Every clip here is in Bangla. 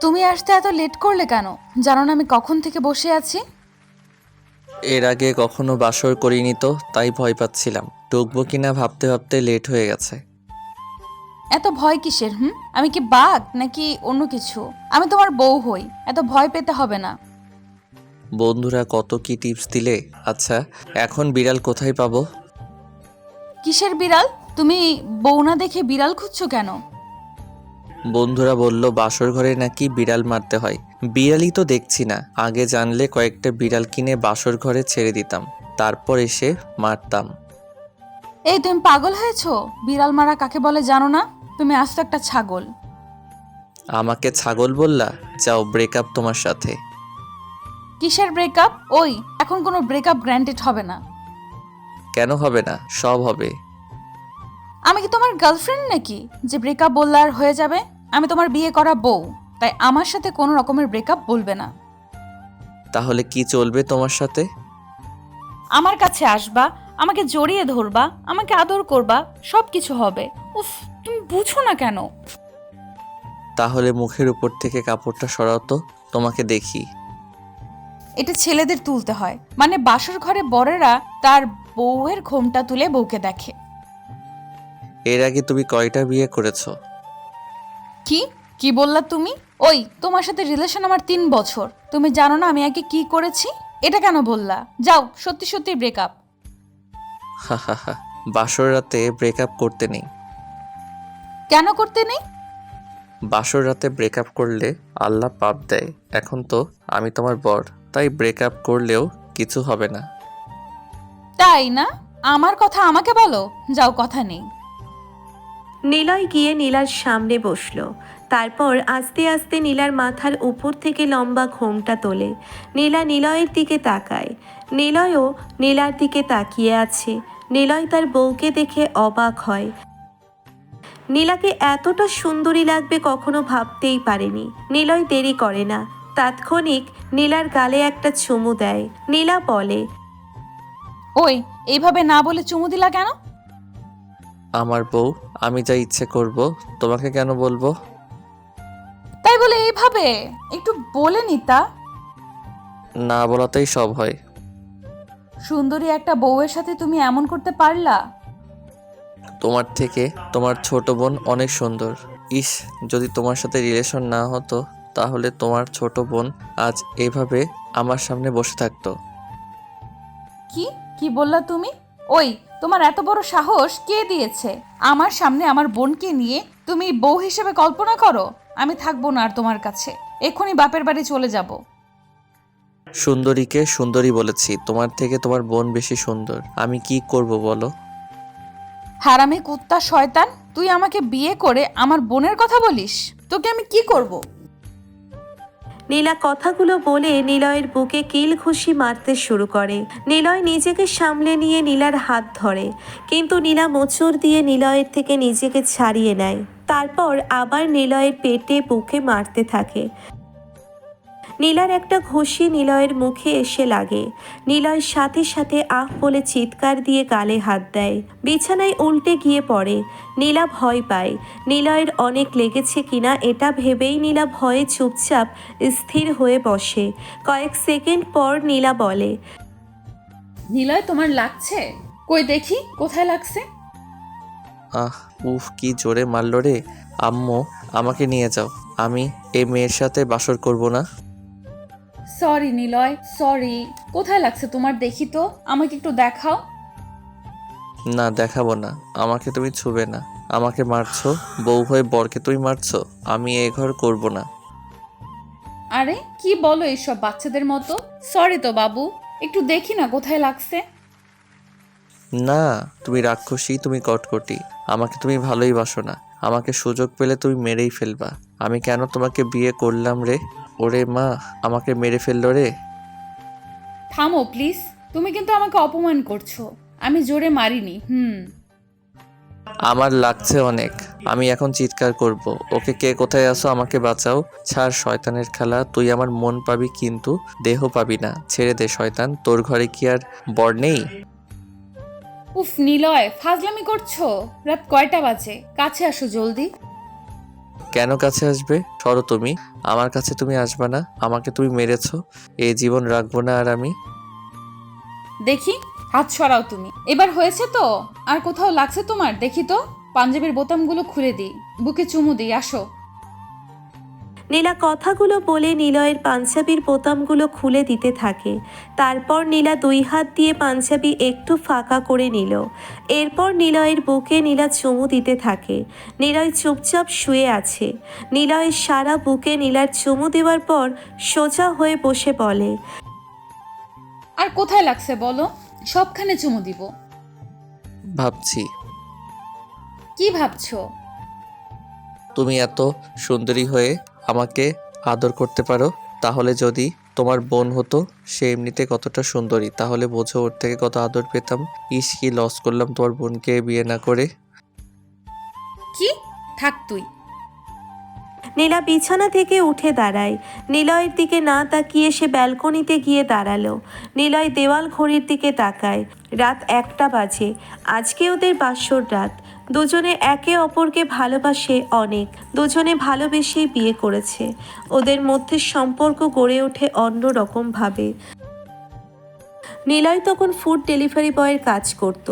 তুমি আসতে এত লেট করলে কেন? জানো না আমি কখন থেকে বসে আছি? এর আগে কখনো বাসর করিনি তো, তাই ভয় পাচ্ছিলাম ঢুকবো কিনা ভাবতে ভাবতে লেট হয়ে গেছে। এত ভয় কিসের? আমি কি বাঘ নাকি অন্য কিছু? আমি তোমার বউ হই, এত ভয় পেতে হবে না। বন্ধুরা কত কি টিপস দিলে। আচ্ছা, এখন বিড়াল কোথায় পাবো? কিসের বিড়াল? তুমি বউ না দেখে বিড়াল খুঁজছো কেন? বন্ধুরা বলল বাসর ঘরে নাকি বিড়াল মারতে হয়। বিড়ালই তো দেখছি না। আগে জানলে কয়েকটা বিড়াল কিনে বাসর ঘরে ছেড়ে দিতাম, তারপর এসে মারতাম। এই তুমি পাগল হয়েছো? বিড়াল মারা কাকে বলে জানো না? তুমি আস্ত একটা ছাগল। আমাকে ছাগল বললা? যাও, ব্রেকআপ তোমার সাথে। কিসের ব্রেকআপ? ওই এখন কোনো ব্রেকআপ গ্র্যান্টেড হবে না। কেন হবে না? সব হবে। আমি কি তোমার গার্লফ্রেন্ড নাকি যে ব্রেকআপ বললে আর হয়ে যাবে? আমি তোমার বিয়ে করা বউ, তাই আমার সাথে কোনো রকমের ব্রেকআপ বলবে না। তাহলে কি চলবে তোমার সাথে? আমার কাছে আসবা, আমাকে জড়িয়ে ধরবা, আমাকে আদর করবা, সব কিছু হবে। উফ, তুমি বুঝো না কেন? তাহলে মুখের উপর থেকে কাপড়টা সরাও তো, তোমাকে দেখি। এটা ছেলেদের তুলতে হয়, মানে বাসর ঘরে বরেরা তার বউয়ের ঘোমটা তুলে বউকে দেখে। এর আগে তুমি কয়টা বিয়ে করেছো? কি কি বললা তুমি? ওই তোমার সাথে রিলেশন আমার 3 বছর, তুমি জানো না আমি আগে কি করেছি? এটা কেন বললা? যাও, সত্যি সত্যি ব্রেকআপ। হা হা হা। বাসর রাতে ব্রেকআপ করতে নেই। কেন করতে নেই? বাসর রাতে ব্রেকআপ করলে আল্লাহ পাপ দেয়। এখন তো আমি তোমার বর, তাই ব্রেকআপ করলেও কিছু হবে না। তাই না? আমার কথা আমাকে বলো। যাও, কথা নেই। নিলয় গিয়ে নীলার সামনে বসলো। তারপর আস্তে আস্তে নীলার মাথার উপর থেকে লম্বা ঘোমটা তোলে। নীলা নিলয়ের দিকে তাকায়। নিলয়ও নীলার দিকে তাকিয়ে আছে। নিলয় তার বউকে দেখে অবাক হয়। নীলাকে এতটা সুন্দরী লাগবে কখনো ভাবতেই পারেনি। নিলয় দেরি করে না, তাৎক্ষণিক নীলার গালে একটা চুমু দেয়। নীলা বলে, ওই এইভাবে না বলে চুমু দিলা কেন? আমার বউ, আমি যা ইচ্ছে করব, তোমাকে কেন বলবো? তাই বলে এইভাবে একটু বলে নিতা। না বলাতেই সব হয়। সুন্দরী একটা বউয়ের সাথে তুমি এমন করতে পারলা? তোমার থেকে তোমার ছোট বোন অনেক সুন্দর। ইস, যদি তোমার সাথে রিলেশন না হতো, তাহলে তোমার ছোট বোন আজ এভাবে আমার সামনে বসে থাকতো। কি কি বললা তুমি? ওই তোমার এত বড় সাহস কে দিয়েছে? আমার সামনে আমার বোনকে নিয়ে তুমি বউ হিসেবে কল্পনা করো? আমি থাকবো না আর তোমার কাছে, এক্ষুনি বাপের বাড়ি চলে যাব। সুন্দরীকে সুন্দরী বলেছি, তোমার থেকে তোমার বোন বেশি সুন্দর। আমি কি করব বলো? হারামি কুত্তা শয়তান, তুই আমাকে বিয়ে করে আমার বোনের কথা বলিস? তোকে আমি কি করব? নীলা কথাগুলো বলে নিলয়ের বুকে কিল ঘুষি মারতে শুরু করে। নিলয় নিজেকে সামলে নিয়ে নীলার হাত ধরে, কিন্তু নীলা মোচড় দিয়ে নিলয়ের থেকে নিজেকে ছাড়িয়ে নেয়। তারপর আবার নিলয়ের পেটে বুকে মারতে থাকে। নীলার একটা ঘুষি নিলয়ের মুখে এসে লাগে। নিলয় সাথে সাথে আহ বলে চিৎকার দিয়ে গালে হাত দেয়। বিছানায় উল্টে গিয়ে পড়ে। নীলা ভয় পায়। নিলয়ের অনেক লেগেছে কিনা এটা ভেবেই নীলা ভয়ে চুপচাপ স্থির হয়ে বসে। কয়েক সেকেন্ড পর নীলা বলে, নিলয়, তোমার লাগছে? কই দেখি কোথায় লাগছে। আহ, উফ, কি জোরে মারলো রে। আম্মু, আমাকে নিয়ে যাও। আমি এই মেয়ের সাথে বাসর করব না। Sorry Niloy, sorry. কোথায় লাগছে তোমার? দেখি তো, আমাকে একটু দেখাও। না, দেখাবো না। আমাকে তুমি ছুবে না। আমাকে মারছো, বউ হয়ে বরকে তুমি মারছো। আমি এ ঘর করব না। আরে কি বলো এইসব বাচ্চাদের মতো? সরি তো বাবু, একটু দেখি না কোথায় লাগছে। না, তুমি রাক্ষসী, তুমি কটকটি। আমাকে তুমি ভালোই বাসো না। আমাকে সুযোগ পেলে তুমি মেরেই ফেলবা। আমি কেন তোমাকে বিয়ে করলাম রে? ওরে মা, আমাকে মেরে ফেললো রে। থামো প্লিজ, তুমি কিন্তু আমাকে অপমান করছো। আমি জোরে মারিনি। আমার লাগছে অনেক। আমি এখন চিৎকার করব। ওকে, কে কোথায় আছো? আমাকে বাঁচাও। ছাড় শয়তানের খেলা, তুই আমার মন পাবি কিন্তু দেহ পাবি না। ছেড়ে দে শয়তান, তোর ঘরে কি আর বর নেই? উফ নিলয়, ফাজলামি করছো? রাত কয়টা বাজে? কাছে আসো জলদি। কেন কাছে আসবে? সরো তুমি। আমার কাছে তুমি আসবে না। আমাকে তুমি মেরেছো, এই জীবন রাখবো না আর আমি। দেখি, হাত সরাও তুমি। এবার হয়েছে তো? আর কোথাও লাগছে তোমার? দেখি তো। পাঞ্জাবির বোতামগুলো খুলে দিই, বুকে চুমু দিই, আসো। নীলা কথাগুলো বলে নিলয়ের পাঞ্জাবির বোতামগুলো খুলে দিতে থাকে। তারপর নীলা 2 হাত দিয়ে পাঞ্জাবি একটু ফাঁকা করে নিল। এরপর নিলয়ের বুকে নীলা চুমু দিতে থাকে। নিলয় চুপচাপ শুয়ে আছে। নিলয়ের সারা বুকে নীলার চুমু দেওয়ার পর সোজা হয়ে বসে বলে, আর কোথায় লাগছে বলো? সবখানে চুমু দিব। ভাবছি কি ভাবছো? তুমি এত সুন্দরী হয়ে আমাকে আদর করতে পারো, তাহলে যদি তোমার বোন হতো, সে এমনিতে কতটা সুন্দরী, তাহলে বোঝো ওর থেকে কত আদর পেতাম। ইস, কি লস করলাম তোমার বোনকে বিয়ে না করে। কি? থাক তুই। নীলা বিছানা থেকে উঠে দাঁড়ায়। নিলয়ের দিকে না তাকিয়ে সে ব্যালকনিতে গিয়ে দাঁড়ালো। নিলয় দেওয়াল ঘড়ির দিকে তাকায়। রাত 1টা বাজে। আজকে ওদের বাসর রাত। দুজনে একে অপরকে ভালোবাসে অনেক। দুজনে ভালোবেসেই বিয়ে করেছে। ওদের মধ্যে সম্পর্ক গড়ে ওঠে অন্য রকমভাবে। নিলয় তখন ফুড ডেলিভারি বয়ের কাজ করত।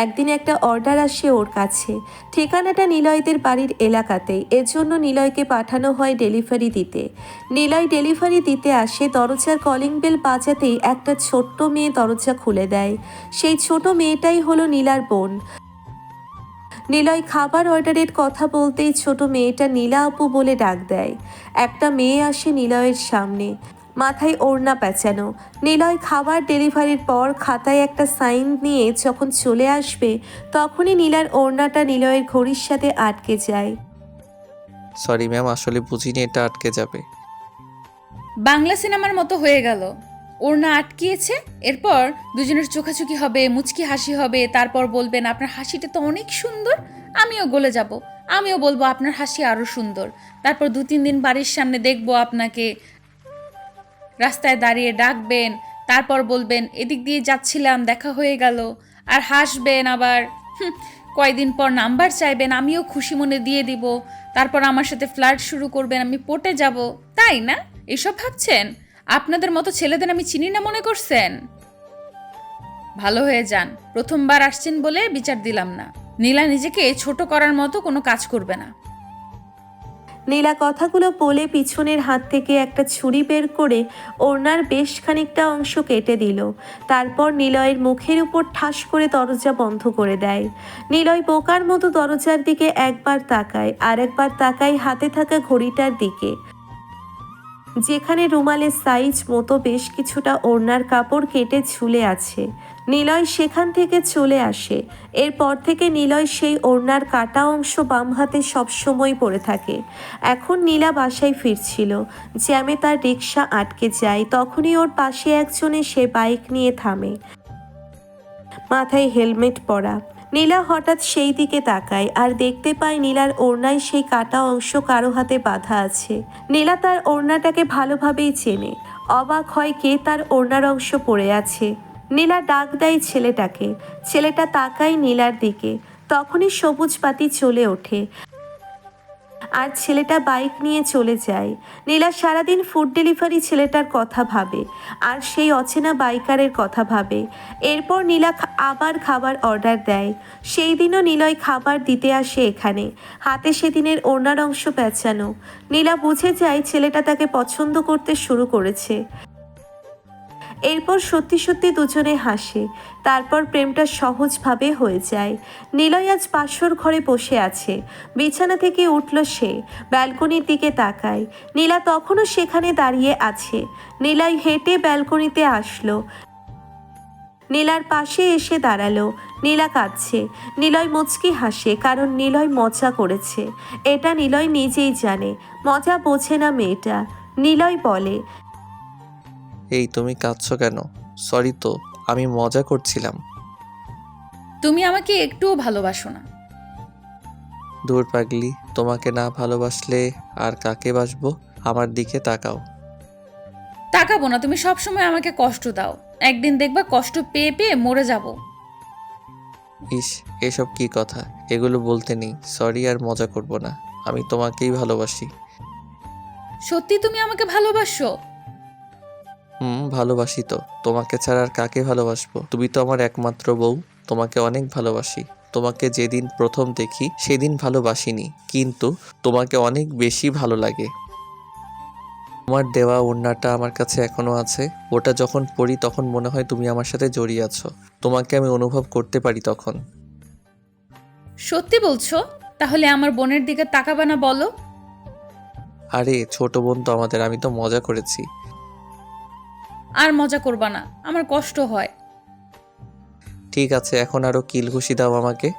একদিন একটা অর্ডার আসে ওর কাছে। ঠিকানাটা নিলয়দের বাড়ির এলাকাতেই, এজন্য নিলয়কে পাঠানো হয় ডেলিভারি দিতে। নিলয় ডেলিভারি দিতে আসে, দরজার কলিং বেল বাজাতেই একটা ছোট্ট মেয়ে দরজা খুলে দেয়। সেই ছোট মেয়েটাই হলো নীলার বোন। নিলয় খাবার অর্ডারের কথা বলতেই ছোট মেয়েটা নীলা আপু বলে ডাক দেয়। একটা মেয়ে আসে নিলয়ের সামনে, মাথায় ওড়না পেঁচানো। নিলয় খাবার ডেলিভারির পর খাতায় একটা সাইন নিয়ে যখন চলে আসবে, তখনই নীলার ওড়নাটা নিলয়ের ঘড়ির সাথে আটকে যায়। সরি ম্যাম, আসলে বুঝিনি এটা আটকে যাবে। বাংলা সিনেমার মতো হয়ে গেল। ওড়না আটকিয়েছে, এরপর দুজনের চোখাচোখি হবে, মুচকি হাসি হবে, তারপর বলবেন আপনার হাসিটা তো অনেক সুন্দর। আমিও গলে যাব, আমিও বলবো আপনার হাসি আরো সুন্দর। তারপর 2-3 দিন বাড়ির সামনে দেখবো আপনাকে, রাস্তায় দাঁড়িয়ে ডাকবেন, তারপর বলবেন এদিক দিয়ে যাচ্ছিলাম, দেখা হয়ে গেল, আর হাসবেন আবার। কয়দিন পর নাম্বার চাইবেন, আমিও খুশি মনে দিয়ে দিব। তারপর আমার সাথে ফ্লার্ট শুরু করবেন, আমি পটে যাব। তাই না? এসব ভাবছেন? আপনাদের মতো ছেলেদের আমি চিনি না মনে করছেন? ভালো হয়ে যান, প্রথমবার আসছেন বলে বিচার দিলাম না। নীলা নিজেকে ছোট করার মতো কোনো কাজ করবে না। নীলা কথাগুলো বলে পিছনের হাত থেকে একটা ছুরি বের করে ওড়নার বেশ খানিকটা অংশ কেটে দিল। তারপর নিলয়ের মুখের উপর ঠাস করে দরজা বন্ধ করে দেয়। নিলয় বোকার মতো দরজার দিকে একবার তাকায়, আর একবার তাকায় হাতে থাকা ঘড়িটার দিকে, যেখানে রুমালের সাইজ মতো বেশ কিছুটা ওড়নার কাপড় কেটে ঝুলে আছে। নিলয় সেখান থেকে চলে আসে। এরপর থেকে নিলয় সেই ওড়নার কাটা অংশ বাম হাতে সবসময় পরে থাকে। এখন নীলা বাসায় ফিরছিল, জ্যামে তার রিক্সা আটকে যায়। তখনই ওর পাশে একজন এসে বাইক নিয়ে থামে, মাথায় হেলমেট পরা। নীলা হঠাৎ সেই দিকে তাকায় আর দেখতে পায় নীলার ওড়নায় সেই কাটা অংশ কারো হাতে বাঁধা আছে। নীলা তার ওড়নাটাকে ভালোভাবেই চেনে। অবাক হয় কে তার ওড়নার অংশ পড়ে আছে। নীলা ডাক দেয় ছেলেটাকে। ছেলেটা তাকায় নীলার দিকে। তখনই সবুজ বাতি চলে ওঠে আর ছেলেটা বাইক নিয়ে চলে যায়। নীলা সারাদিন ফুড ডেলিভারি ছেলেটার কথা ভাবে আর সেই অচেনা বাইকারের কথা ভাবে। এরপর নীলা আবার খাবার অর্ডার দেয়। সেই দিনও নিলয় খাবার দিতে আসে এখানে, হাতে সেদিনের ওড়নার অংশ পেঁচানো। নীলা বুঝে যায় ছেলেটা তাকে পছন্দ করতে শুরু করেছে। এরপর সত্যি সত্যি দুজনে হাসে। তারপর প্রেমটা সহজভাবে হয়ে যায়। নিলয় আজ বাসর ঘরে বসে আছে। বিছানা থেকে উঠল সে, ব্যালকনির দিকে তাকায়। নীলা তখনও সেখানে দাঁড়িয়ে আছে। নিলয় হেঁটে ব্যালকনিতে আসলো, নীলার পাশে এসে দাঁড়ালো। নীলা কাঁদছে। নিলয় মুচকি হাসে, কারণ নিলয় মজা করেছে। এটা নিলয় নিজেই জানে। মজা বোঝে না মেয়েটা। নিলয় বলে, এই তুমি কাঁদছো কেন? সরি তো, আমি মজা করছিলাম। তুমি আমাকে একটুও ভালোবাসো না। দূর পাগলি, তোমাকে না ভালোবাসলে আর কাকে বাসবো? আমার দিকে তাকাও। তাকাবো না, তুমি সবসময় আমাকে কষ্ট দাও। একদিন দেখবা কষ্ট পেয়ে পেয়ে মরে যাব। ইস, এসব কি কথা? এগুলো বলতে নেই। সরি, আর মজা করব না। আমি তোমাকেই ভালোবাসি। সত্যি তুমি আমাকে ভালোবাসো? ভালোবাসি তো। তোমাকে ছাড়া আর কাকে ভালোবাসবো? তুমি তো আমার একমাত্র বউ। তোমাকে অনেক ভালোবাসি। তোমাকে যেদিন প্রথম দেখি সেদিন ভালোবাসিনি, কিন্তু তোমাকে অনেক বেশি ভালো লাগে। তোমার দেওয়া ওড়নাটা আমার কাছে এখনো আছে। ওটা যখন পরি তখন মনে হয় তুমি আমার সাথে জড়িয়ে আছো। তোমাকে আমি অনুভব করতে পারি তখন। সত্যি বলছো? তাহলে আমার বোনের দিকে তাকাবা না বলো? আরে ছোট বোন তো আমাদের, আমি তো মজা করেছি। আর মজা করবা না, আমার কষ্ট হয়। ঠিক আছে, এখন আরো কিল ঘুষি দাও আমাকে।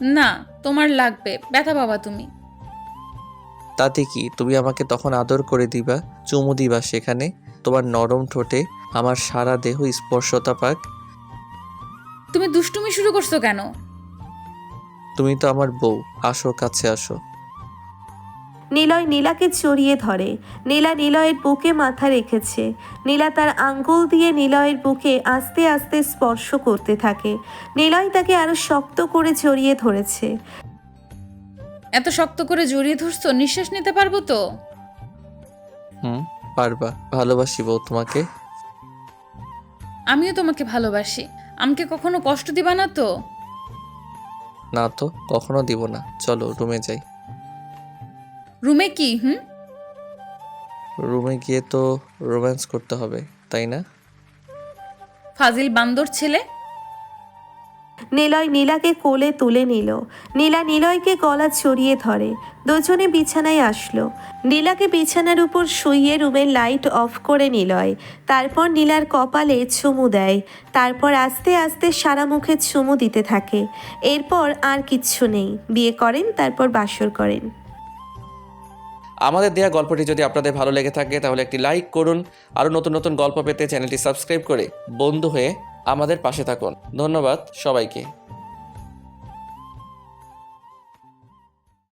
না, তোমার লাগবে, ব্যথা পাবা তুমি। তাতে কি, তুমি আমাকে তখন আদর করে দিবা, চুমু দিবা, সেখানে তোমার নরম ঠোঁটে আমার সারা দেহ স্পর্শতা পাক। তুমি দুষ্টুমি শুরু করছো কেন? তুমি তো আমার বউ, আসো কাছে আসো। নিলয় নীলাকে জড়িয়ে ধরে। নীলা নিলয়ের বুকে মাথা রেখেছে। নীলা তার আঙ্গুল দিয়ে নিলয়ের বুকে আস্তে আস্তে স্পর্শ করতে থাকে। নিলয় তাকে আরো শক্ত করে জড়িয়ে ধরেছে। এত শক্ত করে জড়িয়ে ধরছো, নিঃশ্বাস নিতে পারবো তো? পারবা। ভালোবাসি বউ তোমাকে। আমিও তোমাকে ভালোবাসি। আমাকে কখনো কষ্ট দিবা না তো? না তো, কখনো দিব না। চলো রুমে যাই। রুমে কি? রুমে গিয়ে তো রোম্যান্স করতে হবে, তাই না? ফাজিল বান্দর ছেলে। নিলয় নীলাকে কোলে তুলে নিল। নীলা নিলয়কে গলা জড়িয়ে ধরে। দুজনে বিছানায় আসলো। নীলাকে বিছানার উপর শুইয়ে রুমের লাইট অফ করে নিলয়। তারপর নীলার কপালে চুমু দেয়। তারপর আস্তে আস্তে সারা মুখে চুমু দিতে থাকে। এরপর আর কিচ্ছু নেই। বিয়ে করেন, তারপর বাসর করেন। আমাদের দেয়া গল্পটি যদি আপনাদের ভালো লেগে থাকে তাহলে একটি লাইক করুন। আরও নতুন নতুন গল্প পেতে চ্যানেলটি সাবস্ক্রাইব করে বন্ধু হয়ে আমাদের পাশে থাকুন। ধন্যবাদ সবাইকে।